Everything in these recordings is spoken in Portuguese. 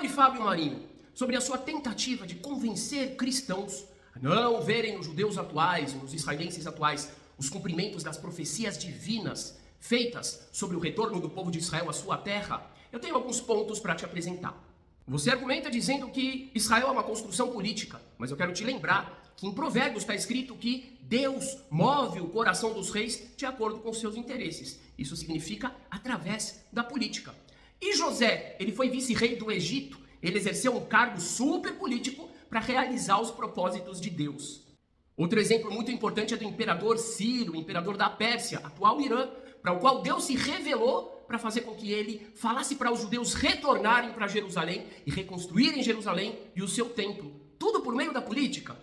Padre Fábio Marinho, sobre a sua tentativa de convencer cristãos a não verem nos judeus atuais, nos israelenses atuais, os cumprimentos das profecias divinas feitas sobre o retorno do povo de Israel à sua terra, eu tenho alguns pontos para te apresentar. Você argumenta dizendo que Israel é uma construção política, mas eu quero te lembrar que em Provérbios está escrito que Deus move o coração dos reis de acordo com seus interesses. Isso significa através da política. E José, ele foi vice-rei do Egito, ele exerceu um cargo super político para realizar os propósitos de Deus. Outro exemplo muito importante é do imperador Ciro, imperador da Pérsia, atual Irã, para o qual Deus se revelou para fazer com que ele falasse para os judeus retornarem para Jerusalém e reconstruírem Jerusalém e o seu templo. Tudo por meio da política.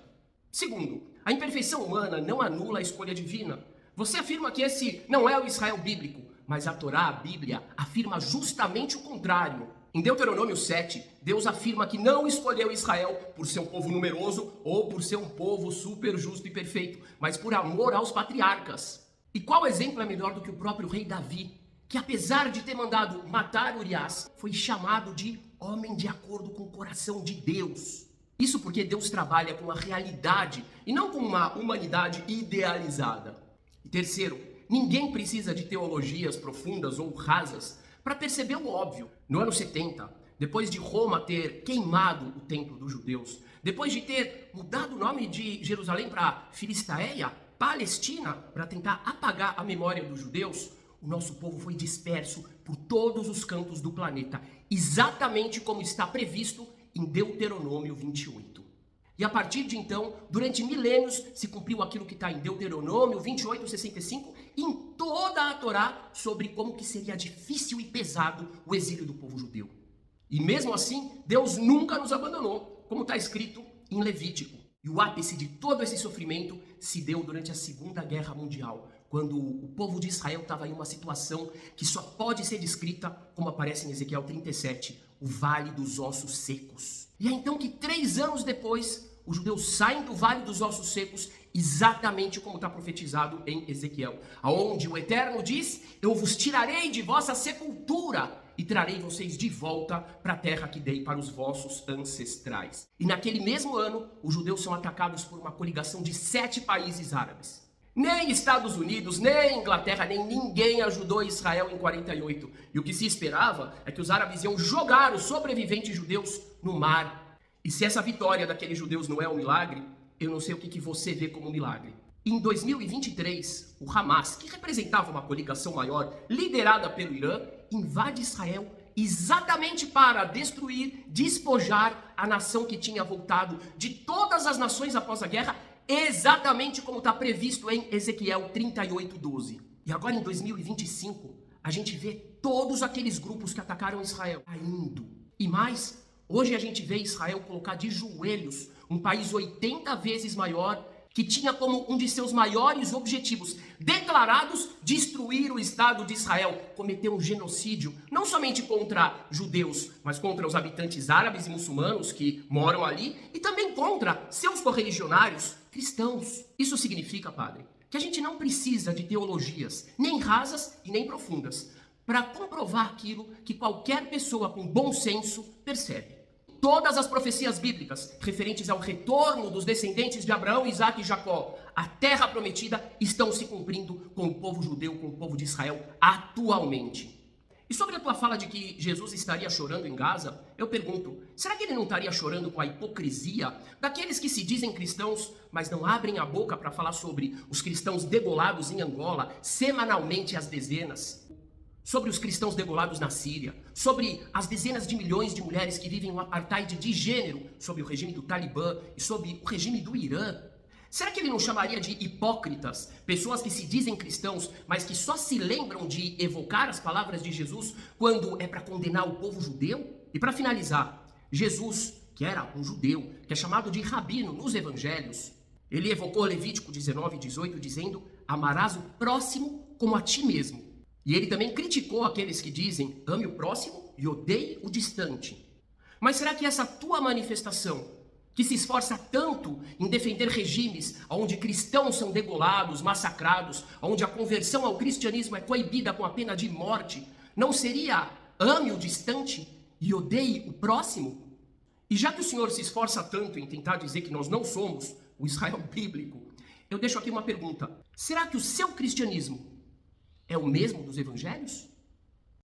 Segundo, a imperfeição humana não anula a escolha divina. Você afirma que esse não é o Israel bíblico, mas a Torá, a Bíblia, afirma justamente o contrário. Em Deuteronômio 7, Deus afirma que não escolheu Israel por ser um povo numeroso ou por ser um povo super justo e perfeito, mas por amor aos patriarcas. E qual exemplo é melhor do que o próprio rei Davi, que apesar de ter mandado matar Urias, foi chamado de homem de acordo com o coração de Deus. Isso porque Deus trabalha com a realidade e não com uma humanidade idealizada. E terceiro, ninguém precisa de teologias profundas ou rasas para perceber o óbvio. No ano 70, depois de Roma ter queimado o templo dos judeus, depois de ter mudado o nome de Jerusalém para Filisteia, Palestina, para tentar apagar a memória dos judeus, o nosso povo foi disperso por todos os cantos do planeta, exatamente como está previsto em Deuteronômio 28. E a partir de então, durante milênios, se cumpriu aquilo que está em Deuteronômio 28:65 e em toda a Torá sobre como que seria difícil e pesado o exílio do povo judeu. E mesmo assim, Deus nunca nos abandonou, como está escrito em Levítico. E o ápice de todo esse sofrimento se deu durante a Segunda Guerra Mundial, quando o povo de Israel estava em uma situação que só pode ser descrita como aparece em Ezequiel 37, o Vale dos Ossos Secos. E é então que 3 anos depois, os judeus saem do Vale dos Ossos Secos, exatamente como está profetizado em Ezequiel, aonde o Eterno diz: eu vos tirarei de vossa sepultura e trarei vocês de volta para a terra que dei para os vossos ancestrais. E naquele mesmo ano, os judeus são atacados por uma coligação de 7 países árabes. Nem Estados Unidos, nem Inglaterra, nem ninguém ajudou Israel em 48. E o que se esperava é que os árabes iam jogar os sobreviventes judeus no mar. E se essa vitória daqueles judeus não é um milagre, eu não sei o que você vê como um milagre. Em 2023, o Hamas, que representava uma coligação maior, liderada pelo Irã, invade Israel exatamente para destruir, despojar a nação que tinha voltado de todas as nações após a guerra, exatamente como está previsto em Ezequiel 38:12. E agora em 2025, a gente vê todos aqueles grupos que atacaram Israel caindo. E mais, hoje a gente vê Israel colocar de joelhos um país 80 vezes maior, que tinha como um de seus maiores objetivos declarados destruir o Estado de Israel, cometer um genocídio, não somente contra judeus, mas contra os habitantes árabes e muçulmanos que moram ali, e também contra seus correligionários cristãos. Isso significa, padre, que a gente não precisa de teologias, nem rasas e nem profundas, para comprovar aquilo que qualquer pessoa com bom senso percebe. Todas as profecias bíblicas referentes ao retorno dos descendentes de Abraão, Isaque e Jacó, a terra prometida, estão se cumprindo com o povo judeu, com o povo de Israel atualmente. E sobre a tua fala de que Jesus estaria chorando em Gaza, eu pergunto, será que ele não estaria chorando com a hipocrisia daqueles que se dizem cristãos, mas não abrem a boca para falar sobre os cristãos degolados em Angola, semanalmente às dezenas? Sobre os cristãos degolados na Síria, sobre as dezenas de milhões de mulheres que vivem um apartheid de gênero, sobre o regime do Talibã e sobre o regime do Irã. Será que ele não chamaria de hipócritas pessoas que se dizem cristãos, mas que só se lembram de evocar as palavras de Jesus quando é para condenar o povo judeu? E para finalizar, Jesus, que era um judeu, que é chamado de rabino nos evangelhos, ele evocou Levítico 19:18 dizendo: amarás o próximo como a ti mesmo. E ele também criticou aqueles que dizem: ame o próximo e odeie o distante. Mas será que essa tua manifestação, que se esforça tanto em defender regimes onde cristãos são degolados, massacrados, onde a conversão ao cristianismo é coibida com a pena de morte, não seria ame o distante e odeie o próximo? E já que o Senhor se esforça tanto em tentar dizer que nós não somos o Israel bíblico, eu deixo aqui uma pergunta. Será que o seu cristianismo é o mesmo dos evangelhos?